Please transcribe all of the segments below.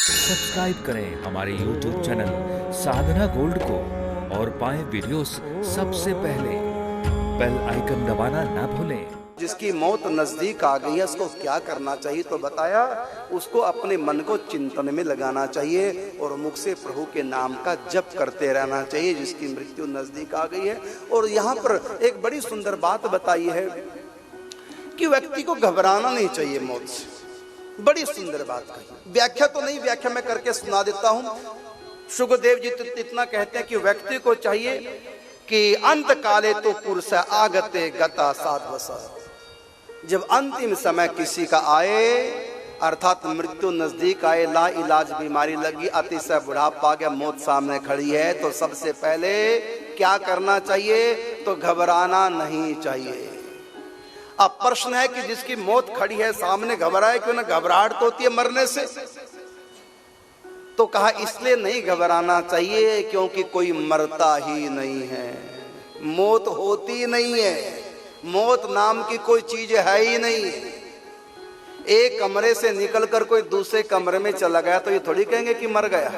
Subscribe करें हमारे YouTube channel साधना gold को और पाएं वीडियोस सबसे पहले। बेल आइकन दबाना ना भूलें। जिसकी मौत नजदीक आ गई है उसको क्या करना चाहिए, तो बताया उसको अपने मन को चिंतन में लगाना चाहिए और मुख से प्रभु के नाम का जप करते रहना चाहिए जिसकी मृत्यु नजदीक आ गई है। और यहाँ पर एक बड़ी सुंदर बात बताई है कि व्यक्ति को घबराना नहीं चाहिए मौत से। बड़ी सुंदर बात कही, व्याख्या तो नहीं, व्याख्या मैं करके सुना देता हूं। सुखदेव जी तो इतना कहते हैं कि व्यक्ति को चाहिए कि अंत काले तो पुरुष आगते गता साध्वस। जब अंतिम समय किसी का आए अर्थात मृत्यु नजदीक आए, ला इलाज बीमारी लगी, अतिशय बुढ़ापा आ गया, मौत सामने खड़ी है, तो सबसे पहले क्या करना चाहिए, तो घबराना नहीं चाहिए। अब प्रश्न है कि जिसकी मौत खड़ी है सामने घबराए क्यों ना, घबराहट तो होती है मरने से। तो कहा इसलिए नहीं घबराना चाहिए क्योंकि कोई मरता ही नहीं है, मौत होती नहीं है, मौत नाम की कोई चीज है ही नहीं। एक कमरे से निकलकर कोई दूसरे कमरे में चला गया तो ये थोड़ी कहेंगे कि मर गया।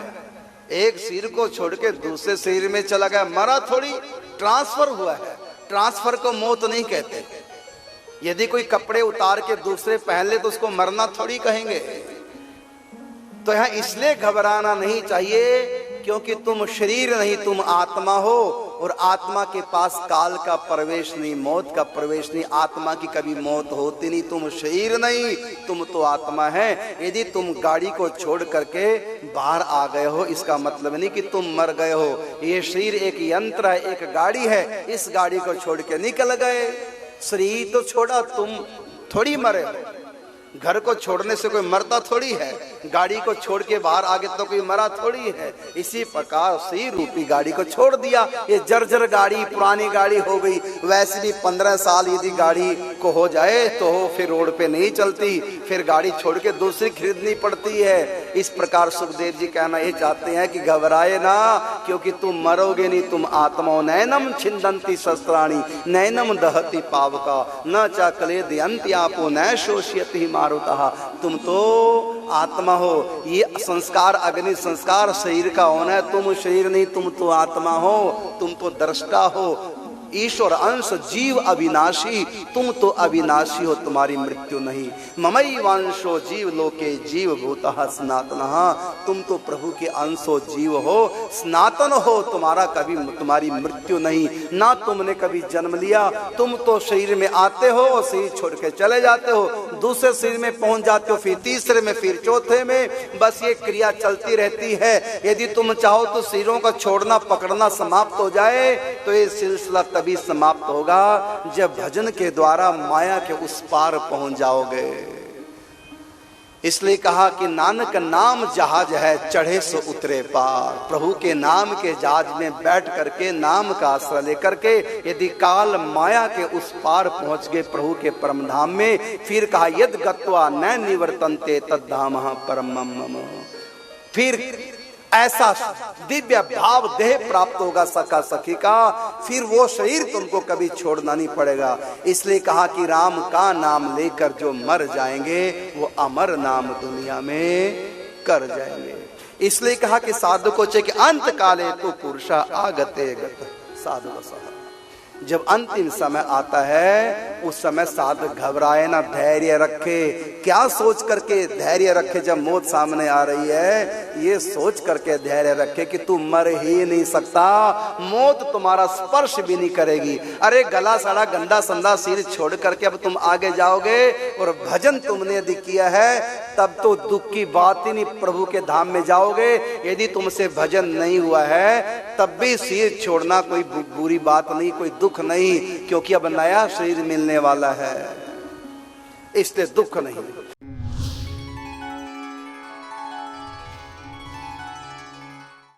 एक सिर को छोड़ के दूसरे सिर में चला गया, मरा थोड़ी, ट्रांसफर हुआ है। ट्रांसफर को मौत नहीं कहते। यदि कोई कपड़े उतार के दूसरे पहन ले तो उसको मरना थोड़ी कहेंगे। तो यहाँ इसलिए घबराना नहीं चाहिए क्योंकि तुम शरीर नहीं, तुम आत्मा हो और आत्मा के पास काल का प्रवेश नहीं, मौत का प्रवेश नहीं। आत्मा की कभी मौत होती नहीं, तुम शरीर नहीं, तुम तो आत्मा है। यदि तुम गाड़ी को छोड़ करके बाहर आ गए हो इसका मतलब नहीं कि तुम मर गए हो। ये शरीर एक यंत्र है, एक गाड़ी है, इस गाड़ी को छोड़ के निकल गए। शरीर तो छोड़ा, तुम थोड़ी मरे। घर को छोड़ने से कोई मरता थोड़ी है, गाड़ी को छोड़ के बाहर आगे तो कोई मरा थोड़ी है। इसी प्रकार से रूपी गाड़ी को छोड़ दिया। ये जर्जर गाड़ी, पुरानी गाड़ी हो गई। वैसे भी 15 साल यदि गाड़ी को हो जाए तो फिर रोड पे नहीं चलती, फिर गाड़ी छोड़ के दूसरी खरीदनी पड़ती है। इस प्रकार सुखदेव जी कहना ये चाहते हैं कि घबराए ना क्योंकि तुम मरोगे नहीं, तुम आत्मा। नैनम छिंदंती शस्त्राणी नैनम दहती पावका न चा क्लेद अंत्यापो न शोष्यति मारुतः। तुम तो आत्मा हो। ये संस्कार अग्नि संस्कार शरीर का होना है, तुम शरीर नहीं, तुम तो आत्मा हो, तुम तो दृष्टा हो, ईश्वर अंश, जीव अविनाशी, तुम तो अविनाशी हो, तुम्हारी मृत्यु नहीं। ममई वंशो जीव लोके जीव भूतः सनातनः। तुम तो प्रभु के अंशो जीव हो, सनातन हो, तुम्हारी मृत्यु नहीं। ना तुमने कभी जन्म लिया, तुम तो शरीर में आते हो और शरीर छोड़ के चले जाते हो, दूसरे शरीर में पहुंच जाते हो, फिर तीसरे में, फिर चौथे में, बस ये क्रिया चलती रहती है। यदि तुम चाहो तो शरीरों का छोड़ना पकड़ना समाप्त हो जाए तो ये सिलसिला तभी समाप्त होगा जब भजन के द्वारा माया के उस पार पहुंच जाओगे। इसलिए कहा कि नानक नाम जहाज है चढ़े सो उतरे पार। प्रभु के नाम के जहाज में बैठ करके नाम का आश्रय लेकर के यदि काल माया के उस पार पहुंच गए प्रभु के परम धाम में, फिर कहा यद गत्वा न निवर्तन्ते तद्धाम परमम मम। फिर ऐसा दिव्य भाव देह प्राप्त होगा सखा सखी का, फिर वो शरीर तुमको कभी छोड़ना नहीं पड़ेगा। इसलिए कहा कि राम का नाम लेकर जो मर जाएंगे वो अमर नाम दुनिया में कर जाएंगे। इसलिए कहा कि साधु को चाहिए कि अंत काले तो पुरुषा आगते गत साधु सह। जब अंतिम समय आता है उस समय साधु घबराए ना, धैर्य रखे। क्या सोच करके धैर्य रखे? जब मौत सामने आ रही है ये सोच करके धैर्य रखे कि तू मर ही नहीं सकता, मौत तुम्हारा स्पर्श भी नहीं करेगी। अरे गला सड़ा गंदा संदा सिर छोड़ करके अब तुम आगे जाओगे और भजन तुमने यदि किया है तब तो दुख की बात ही नहीं, प्रभु के धाम में जाओगे। यदि तुमसे भजन नहीं हुआ है तब भी सिर छोड़ना कोई बुरी बात नहीं, कोई दुख नहीं, क्योंकि अब नया शरीर मिलने वाला है, इसलिए दुख नहीं।